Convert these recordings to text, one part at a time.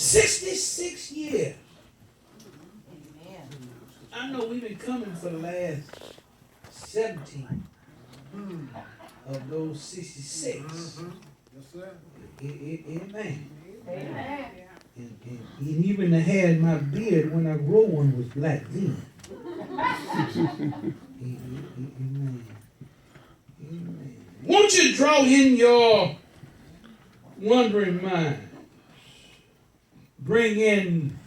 66 years. I know we've been coming for the last 17 of those 66. Yes, sir. Amen. Amen. And even I had my beard when I grew one was black then. Amen. Amen. Won't you draw in your wandering mind? Bring in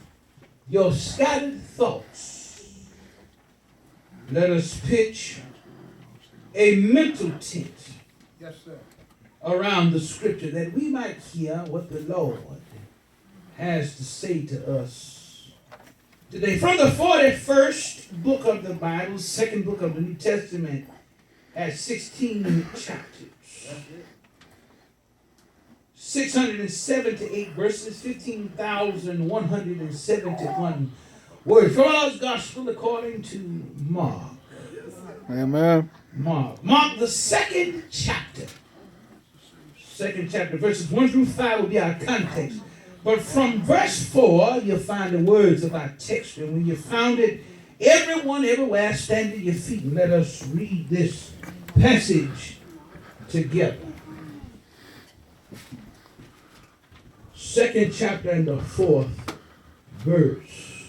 your scattered thoughts. Let us pitch a mental tent Yes, sir. around the scripture that we might hear what the Lord has to say to us today. From the 41st book of the Bible, second book of the New Testament, has 16 chapters. 678 verses, 15,171 words. From God's gospel according to Mark. Amen. Mark, the second chapter. Second chapter, verses 1 through 5 will be our context. But from verse 4, you'll find the words of our text. And when you found it, everyone, everywhere, stand at your feet and let us read this passage together. Second chapter and the 4th verse.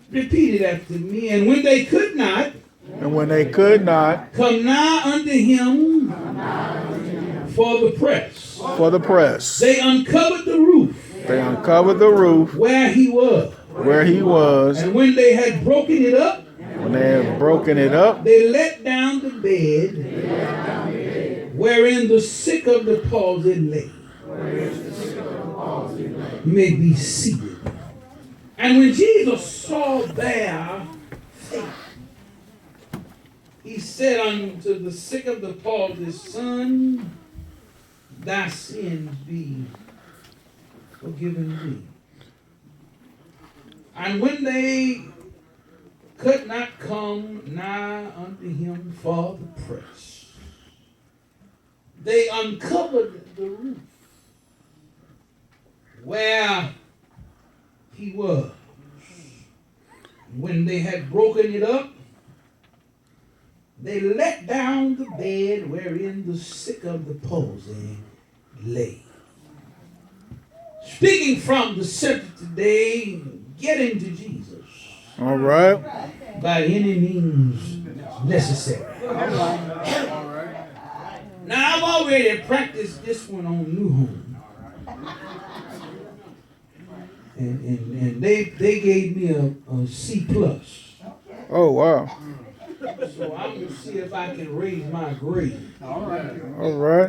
Repeat it after me. And when they could not come nigh unto him for the press, they uncovered the roof where he was. And when they had broken it up, they let down the bed wherein the sick of the palsy lay. You may be seated. And when Jesus saw their faith, he said unto the sick of the palsy, Son, thy sins be forgiven thee. And when they could not come nigh unto him for the press, they uncovered the roof where he was. When they had broken it up, they let down the bed wherein the sick of the palsy lay. Speaking from the subject today, getting to Jesus. All right. By any means necessary. Now, I've already practiced this one on New Home. And they gave me a C+. Oh, wow. So I'm going to see if I can raise my grade. All right.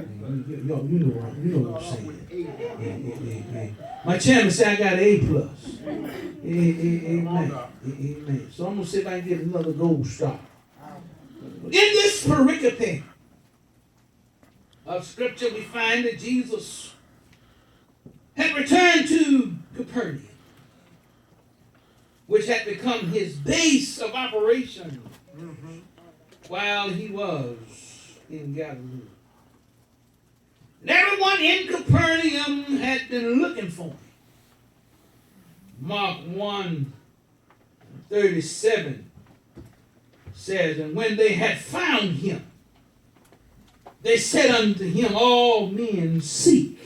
You know what I'm saying. My chairman said I got an A+. Amen. Amen. So I'm going to see if I can get another gold star. In this pericope of scripture, we find that Jesus had returned to Capernaum, which had become his base of operation while he was in Galilee. And everyone in Capernaum had been looking for him. Mark 1:37 says, And when they had found him, they said unto him, All men seek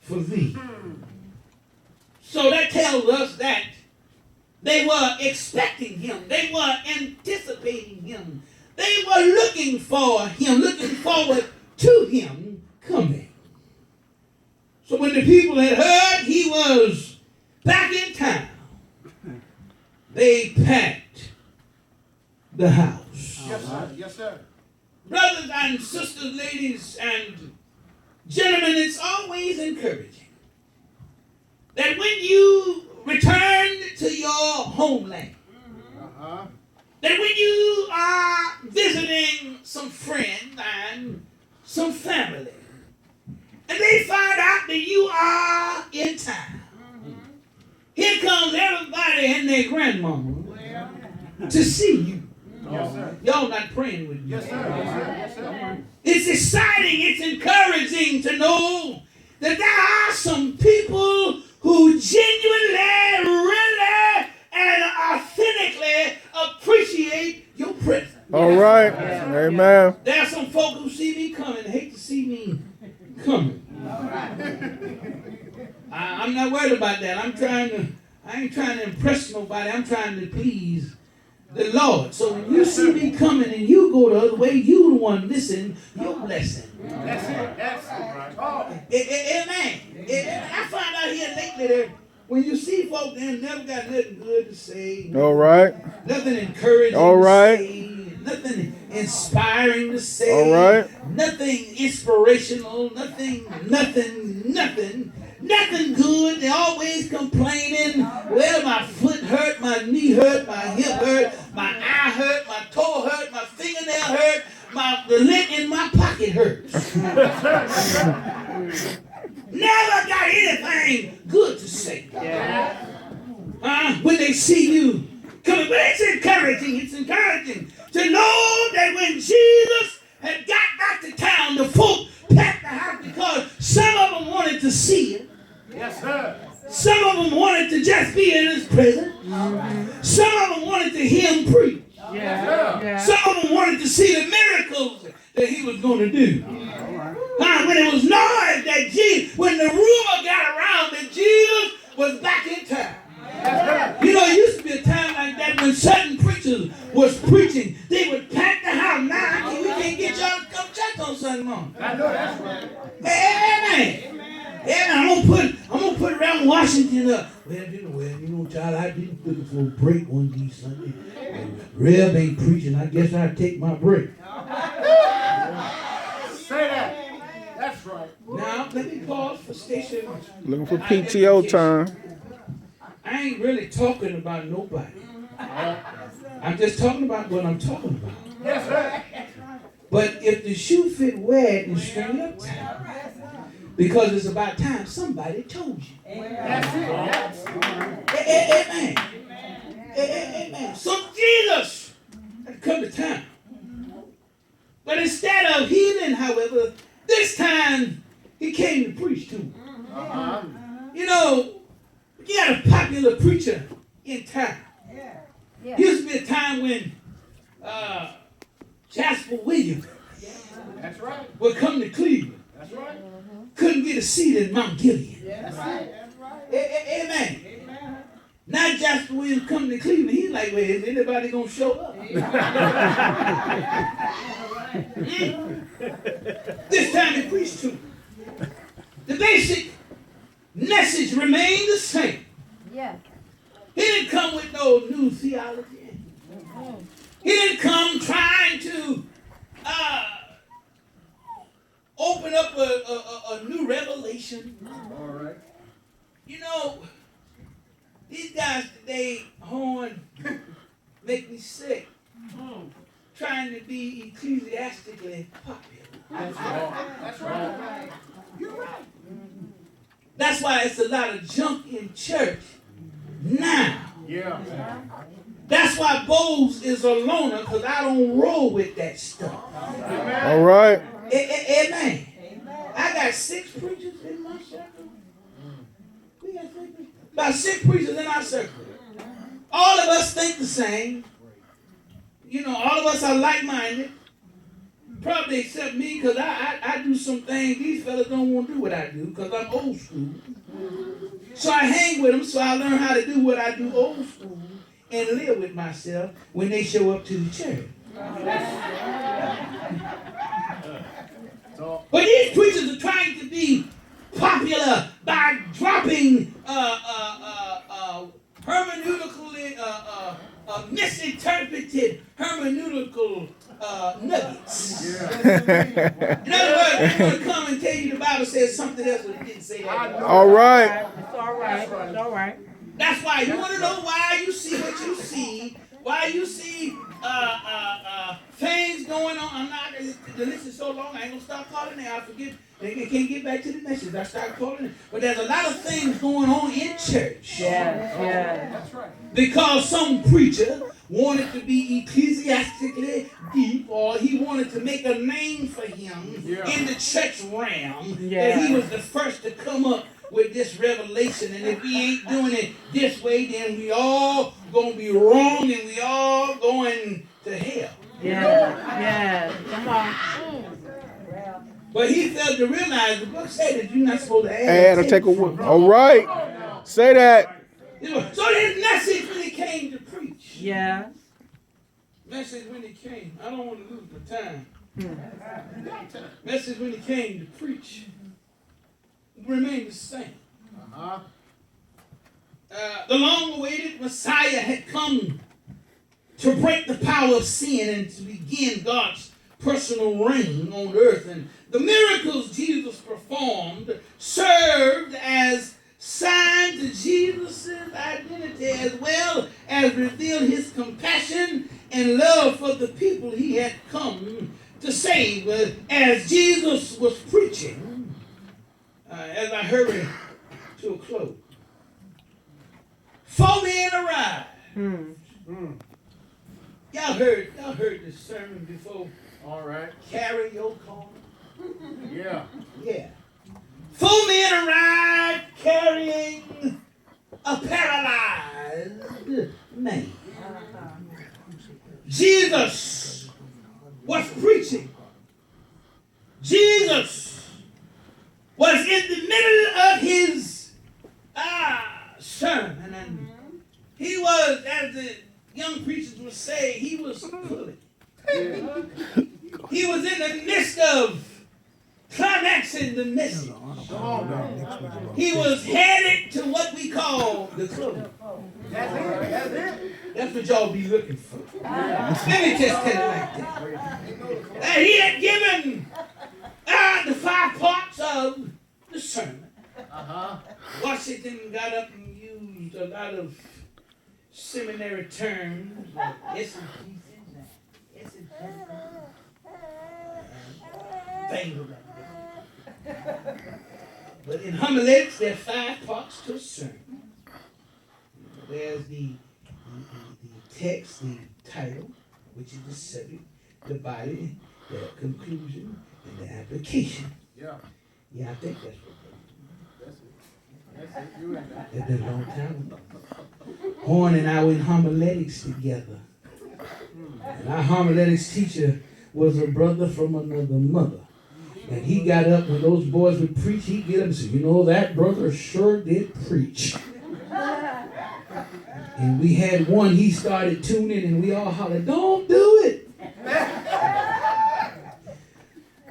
for thee. So that tells us that they were expecting him. They were anticipating him. They were looking for him, looking forward to him coming. So when the people had heard he was back in town, they packed the house. Yes, sir. Yes, sir. Brothers and sisters, ladies and gentlemen, it's always encouraging that when you return to your homeland, that when you are visiting some friends and some family, and they find out that you are in town, here comes everybody and their grandmama to see you. Yes, sir. Y'all not praying with me. Yes, sir. Yes, sir. Yes, sir. It's exciting, it's encouraging to know that there are some people All right. Amen. There are some folk who see me coming, hate to see me coming. I'm not worried about that. I ain't trying to impress nobody. I'm trying to please the Lord. So when you see me coming and you go the other way, you the one missing your blessing. That's it. That's it. Right. Oh. Amen. I find out here lately that when you see folk, they never got nothing good to say. All right. Nothing encouraging All right. to say. Nothing inspiring to say. All right. Nothing inspirational. Nothing good. They always complaining. Well, my foot hurt, my knee hurt, my hip hurt, my eye hurt, my toe hurt, my fingernail hurt, the lint in my pocket hurts. Never got anything good to say. When they see you coming, but it's encouraging to know that when Jesus had got back to town, the folk packed the house because some of them wanted to see him. Yes, sir. Some of them wanted to just be in his presence. Some of them wanted to hear him preach. Some of them wanted to see the miracles that he was going to do. When it was noise that when the rumor got around that Jesus was back in town. You know, it used to be a time like that when certain preachers was preaching, they would pack the house. Now we can't get y'all to come church on Sunday morning. I know that's right. Amen. I'm gonna put around Washington up. Well, you know, child, I didn't looking for a break one of these Sundays. Rev ain't preaching. I guess I'll take my break. Say that. That's right. Now let me pause for station. Looking for PTO time. I ain't really talking about nobody. I'm just talking about what I'm talking about. Yes, sir. But if the shoe fit, wear it and string it up tight. Because it's about time somebody told you. That's it. Amen. Amen. So Jesus had come to town. But instead of healing, however, this time he came to preach too. You know, you got a popular preacher in town. Used to be a time when Jasper Williams That's right. would come to Cleveland. That's right. Couldn't get a seat in Mount Gilead. That's right. Amen. Now Jasper Williams coming to Cleveland, he's like, well, is anybody going to show up? This time he preached to him. The basic message remained the same. Yeah. He didn't come with no new theology. He didn't come trying to open up a new revelation. All right. You know, these guys today, horn, make me sick. Trying to be ecclesiastically popular. That's right. You're right. That's why it's a lot of junk in church now. Yeah. That's why Bohles is a loner, because I don't roll with that stuff. All right. Amen. I got 6 preachers in my circle. We got 6 preachers. About 6 preachers in our circle. All of us think the same. You know, all of us are like-minded. Probably except me, because I do some things these fellas don't want to do what I do, because I'm old school. So I hang with them, so I learn how to do what I do old school and live with myself when they show up to the church. But these preachers are trying to be popular by dropping misinterpreted hermeneutical nuggets. In other words, they're going to come and tell you the Bible says something else, but it didn't say that. All right. It's all right. It's all right. That's why you want to know why you see what you see, why you see things going on. I'm not, the list is so long, I ain't going to start calling it. I forget. They can't get back to the message. I start calling it. But there's a lot of things going on in church. Yeah. That's right. Because some preacher wanted to be ecclesiastically deep, or he wanted to make a name for him in the church realm, that he was the first to come up with this revelation. And if we ain't doing it this way, then we all going to be wrong and we all going to hell. Yeah. Come on. But he failed to realize the book said that you're not supposed to Add or take away. All right. Say that. So his message when he came to preach. Yeah. Message when he came. I don't want to lose my time. Message when he came to preach remained the same. The long-awaited Messiah had come to break the power of sin and to begin God's personal reign on earth. And the miracles Jesus performed served as sign to Jesus' identity as well as revealed his compassion and love for the people he had come to save. As Jesus was preaching, as I hurry to a close, 4 men arrived. Y'all heard this sermon before. All right. Carry your corner. Yeah. Yeah. 4 men arrived carrying a paralyzed man. Jesus was preaching. Jesus was in the middle of his sermon, and he was, as the young preachers would say, he was pulling. He was in the midst of climaxing the message. He was headed to what we call the close. That's it. That's what y'all be looking for. Let me just tell it like that. And he had given the 5 parts of the sermon. Washington got up and used a lot of seminary terms, exegesis, but in homiletics, there are 5 parts to a sermon. There's the text, the title, which is the subject, the body, the conclusion, and the application. Yeah. Yeah, I think that's what That's it. You and that. it's been a long time ago. Horn and I were in homiletics together. And our homiletics teacher was a brother from another mother. And he got up when those boys would preach, he'd get up and say, you know, that brother sure did preach. And we had one, he started tuning and we all hollered, don't do it.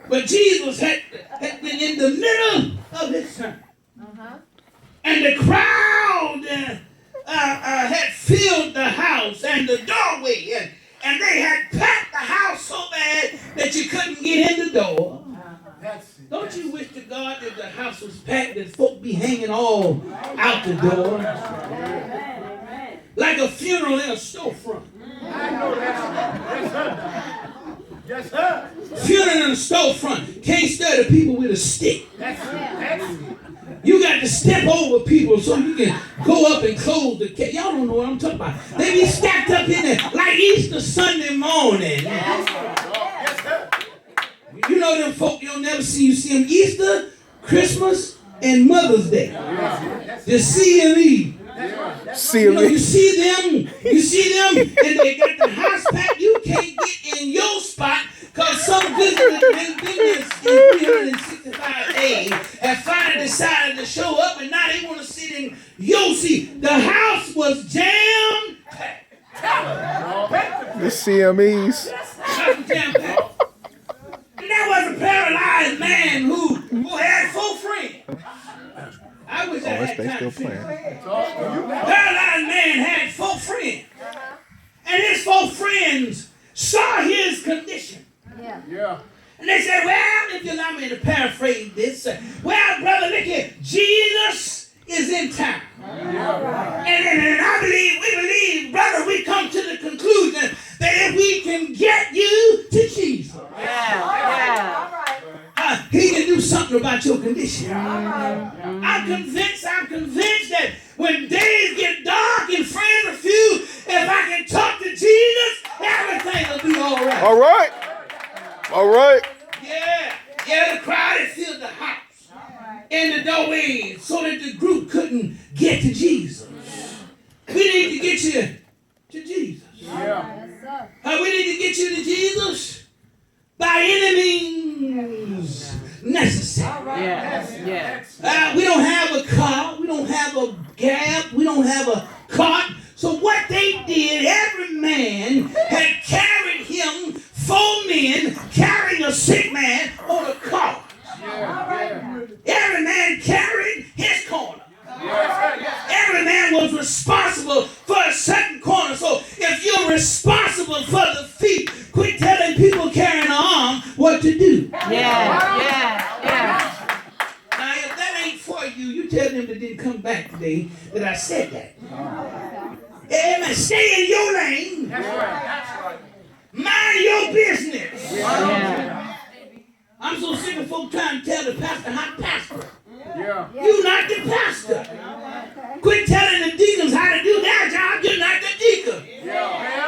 But Jesus had been in the middle of his sermon. And the crowd had filled the house and the doorway. And they had packed the house so bad that you couldn't get in the door. Don't you wish to God that the house was packed and folk be hanging all out the door? Like a funeral in a storefront. I know that's yes, sir. Funeral in a storefront. Can't stir the people with a stick. That's it. You got to step over people so you can go up and close the case. Y'all don't know what I'm talking about. They be stacked up in there like Easter Sunday morning. Yes, sir. You know them folk you'll never see. You see them Easter, Christmas, and Mother's Day. The CME. You know, you see them, and they got the house packed. You can't get in your spot because some visitors been there in 365 days have finally decided to show up, and now they want to sit in your seat. The house was jam packed. The CMEs. Jam packed. And there was a paralyzed man who had 4 friends. I wish I had time to finish. Paralyzed man had 4 friends. And his 4 friends saw his condition. Yeah. And they said, well, if you allow me to paraphrase this, well, brother, look here, Jesus is in town. And we believe, brother, we come to the conclusion that if we can get you to Jesus, he can do something about your condition. I'm convinced that when days get dark and friends are few, if I can talk to Jesus, everything will be all right. All right. Yeah, the crowd had filled the house and the doorway so that the group couldn't get to Jesus. We need to get you to Jesus. Yeah. We need to get you to Jesus. a cab. We don't have a cart. So what they did, every man had carried him, 4 men carrying a sick man on a cart. Every man carried his corner. Every man was responsible for a certain corner. So if you're responsible for the feet, quit telling people carrying an arm what to do. Yeah. Now, if that ain't for you, you tell them that didn't come back today that I said that. Amen. Stay in your lane. That's right. Mind your business. Yeah. I'm so sick of folk trying to tell the pastor how to pastor. Yeah. You're not the pastor. Quit telling the deacons how to do their job. You're not the deacon.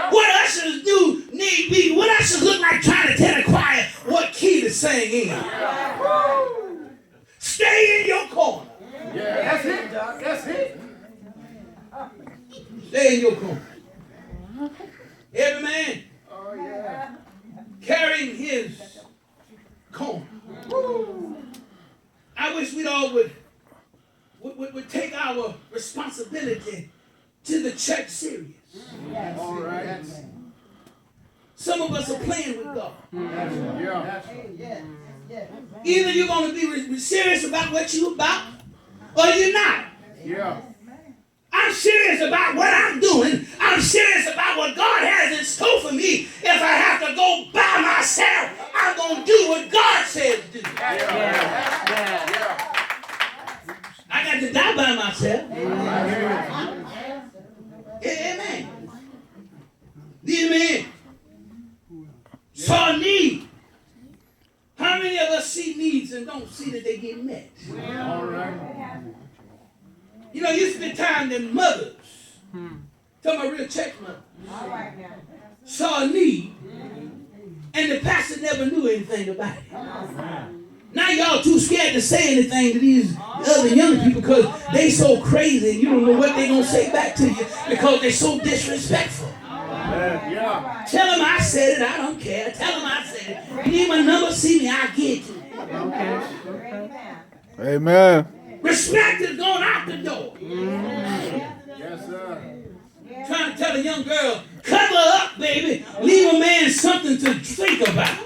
What ushers do need be, what ushers look like trying to tell the choir what key to sing in. Stay in your corner. That's it. That's it. Stay in your corner. Every man carrying his corner. I wish we'd all would take our responsibility to the church serious. All right. Some of us are playing with God. Yeah. Either you're going to be serious about what you're about, or you're not. Yeah. I'm serious about what I'm doing. I'm serious about what God has in store for me. If I have to go by myself, I'm going to do what God says do. I got to die by myself. Amen. These men saw need. How many of us see needs and don't see that they get met? All right. You know, you spend time that mothers, talking about real church mothers, saw a need, and the pastor never knew anything about it. Now y'all too scared to say anything to these other young people because they so crazy and you don't know what they gonna say back to you because they so disrespectful. Yeah. Tell them I said it, I don't care. Tell them I said it. You need my number, see me, I'll get you. Amen. Respect is going out the door. Yes, sir. Trying to tell a young girl, cover up, baby. Leave a man something to think about.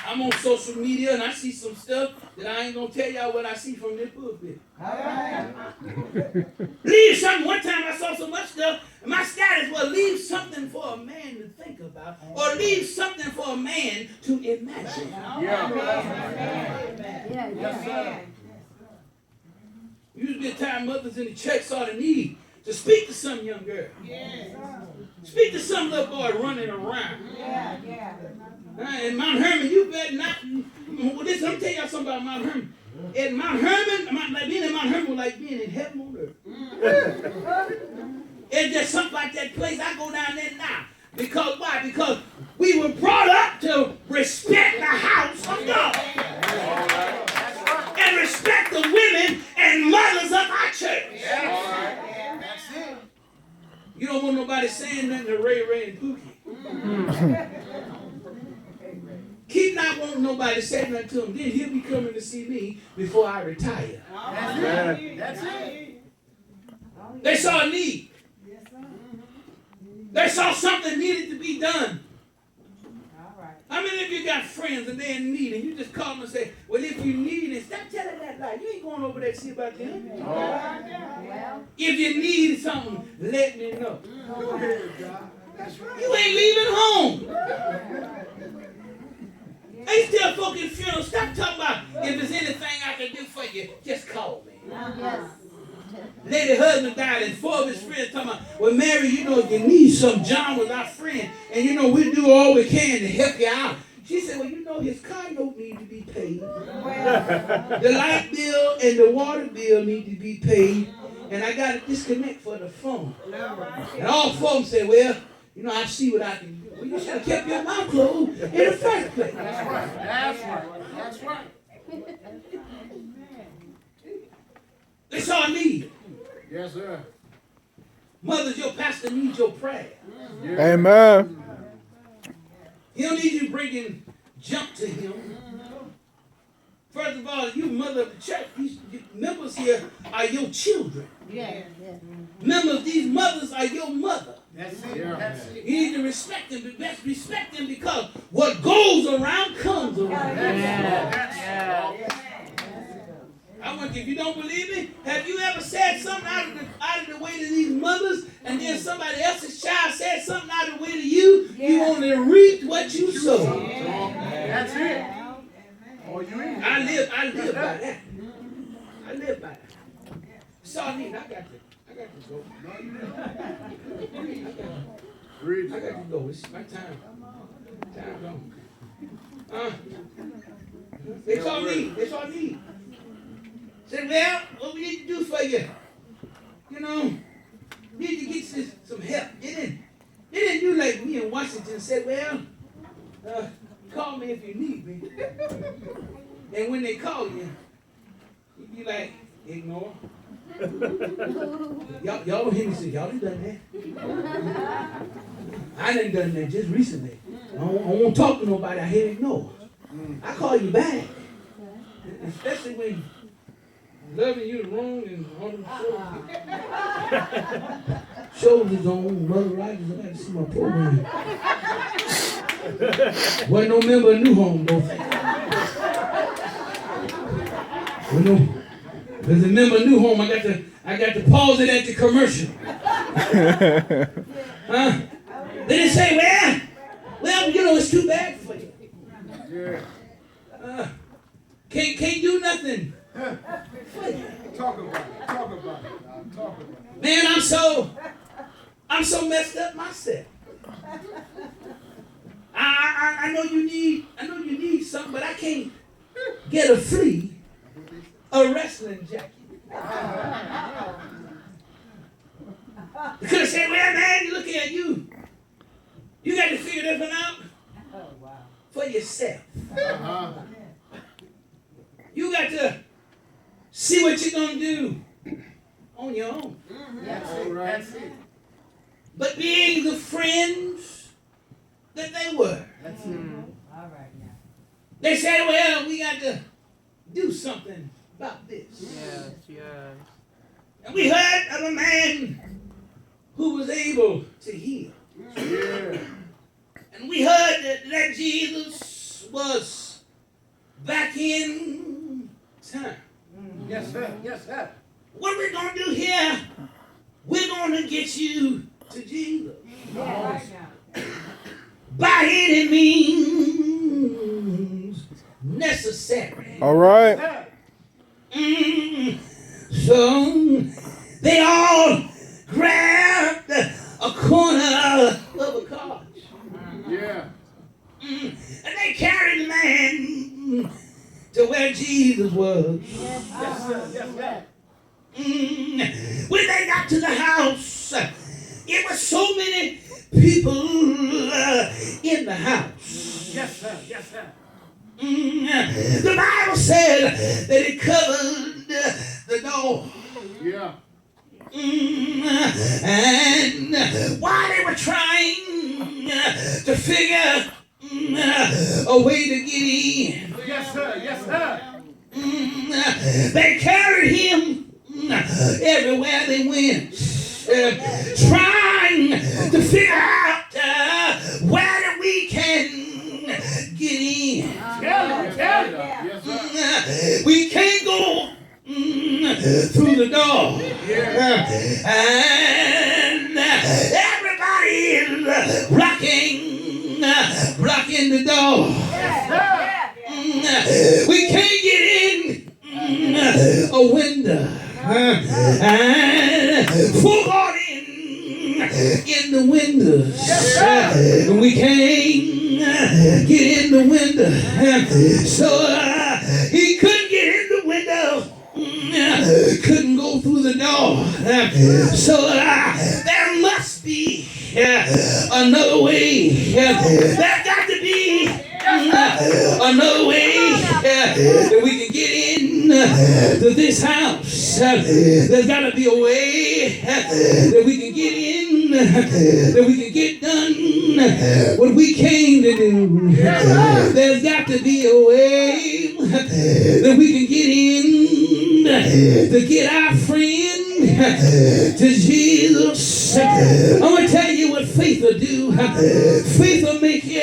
I'm on social media and I see some stuff that I ain't gonna tell y'all what I see from this pulpit. Leave something. One time I saw so much stuff, and my status was leave something for a man to think about, or leave something for a man to imagine. Yes, sir. Used to be a time mothers in the church saw the need to speak to some young girl. Speak to some little boy running around. In Mount Hermon, you better not. Well, listen, I'm telling y'all something about Mount Hermon. At Mount Hermon, like being in Mount Hermon was like being in heaven on earth. It's just something like that place. I go down there now. Because why? Because we were brought up to respect the house of God. And respect the women and mothers of our church. That's it. You don't want nobody saying nothing to Ray and Pookie. Keep not wanting nobody to say nothing to him. Then he'll be coming to see me before I retire. That's it. They saw a need. They saw something needed to be done. How many of you got friends and they're in need and you just call them and say, well, if you need it, stop telling that lie. You ain't going over there to see about them. If you need something, let me know. You ain't leaving home. They still fucking funeral. Stop talking about if there's anything I can do for you, just call me. Lady husband died and 4 of his friends talking about, well, Mary, you know, if you need something, John was our friend, and you know, we do all we can to help you out. She said, well, you know, his car note need to be paid. The light bill and the water bill need to be paid, and I got to disconnect for the phone. And all 4 of them said, well, you know, I see what I can do. Well, you should have kept your mouth closed in the first place. That's right. That's right. That's right. They saw a need. Yes, sir. Mothers, your pastor needs your prayer. Amen. He don't need you bringing junk to him. Further of all, you mother of the church, members here are your children. Yeah. Members, these mothers are your mother. That's it. That's it. You need to respect them. Best respect them because what goes around comes around. I want you, if you don't believe me, have you ever said something out of the way to these mothers, and then somebody else's child said something out of the way to you? You only reap what you sow. That's it. Oh, you in? I live by that. I live by that. So I got to go. I got to go. It's my time. Time gone. They call me. Said, well, what we need to do for you? You know, need to get some help. They didn't do like me in Washington. Said, well, call me if you need me. And when they call you, you be like, ignore. Y'all don't hear me say, y'all ain't done that. I done done that just recently. I won't talk to nobody. I hate ignore. I call you back. Especially when loving you is wrong and all them shows is on Mother Rogers. I got to see my program. Wasn't no member of New Home, though. There's a member of New Home. I got to pause it at the commercial. Then they say, well, you know, it's too bad for you. Can't do nothing. Talk about it. Man, I'm so messed up myself. I know you need something, but I can't get a wrestling jacket. You could have said, well, man, look at you. You got to figure this one out for yourself. You got to see what you're going to do on your own. That's it. That's it. But being the friends that they were, That's it. All right now. they said, well, we got to do something about this. Yes. And we heard of a man who was able to heal. Yeah. And we heard that Jesus was back in time. Yes, sir. Yes, sir. What we're going to do here, we're going to get you to Jesus. By any means necessary. All right. So they all grabbed a corner of a cart. Yeah. And they carried the man to where Jesus was. Yes, sir. Yes, sir. When they got to the house, it was so many people in the house. Yes, sir. Yes, sir. The Bible said that it covered the door. Yeah. And while they were trying to figure a way to get in, Yes, sir. Yes, sir. they carried him everywhere they went, trying to figure out where we can get in. Yes, sir. We can't go through the door. And everybody is blocking the door. We can't get in a window. And full on in the windows. We can't get in the window. So he couldn't get in the window. Couldn't go through the door. So there must be another way. There's got to be another way that we can get in to this house. there's got to be a way that we can get in, that we can get done what we came to do. There's got to be a way that we can get in to get our friend to Jesus. I'm going to tell you what faith will do. Faith will make you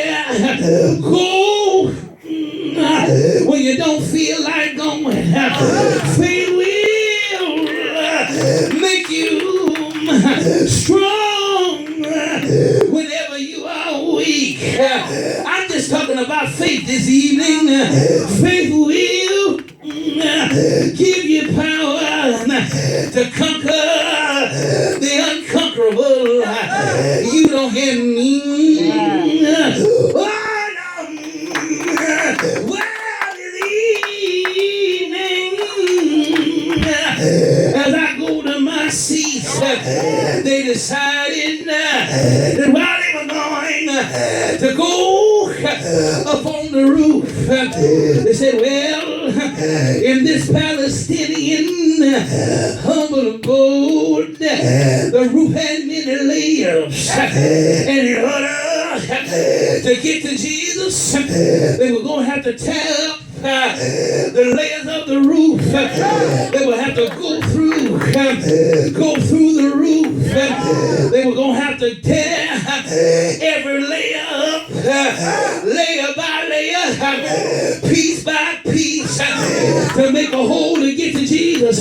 go when you don't feel like going. Faith will make you strong whenever you are weak. I'm just talking about faith this evening. Faith will give you power to conquer the unconquerable. You don't hear me. As I go to my seat, they decided that while they were going to go up on the roof, they said, well, in this Palestinian humble abode, the roof had many layers, and in order to get to Jesus, they were going to have to tear up the layers of the roof. They would have to go through the roof. They were going to have to tear every layer up, layer by layer, piece by piece, to make a hole to get to Jesus.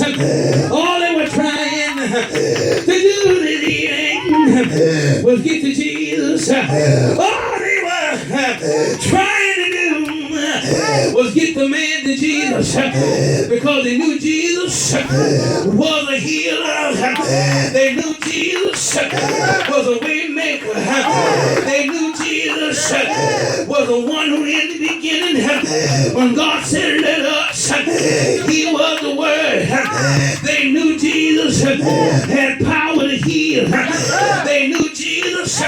All they were trying to do this evening was get to Jesus. All they were trying to do was get the man to Jesus, because they knew Jesus was a healer. They knew Jesus was a way maker. They knew Jesus was the one who in the beginning, when God said let us, he was the word. They knew Jesus had power to heal. They knew Jesus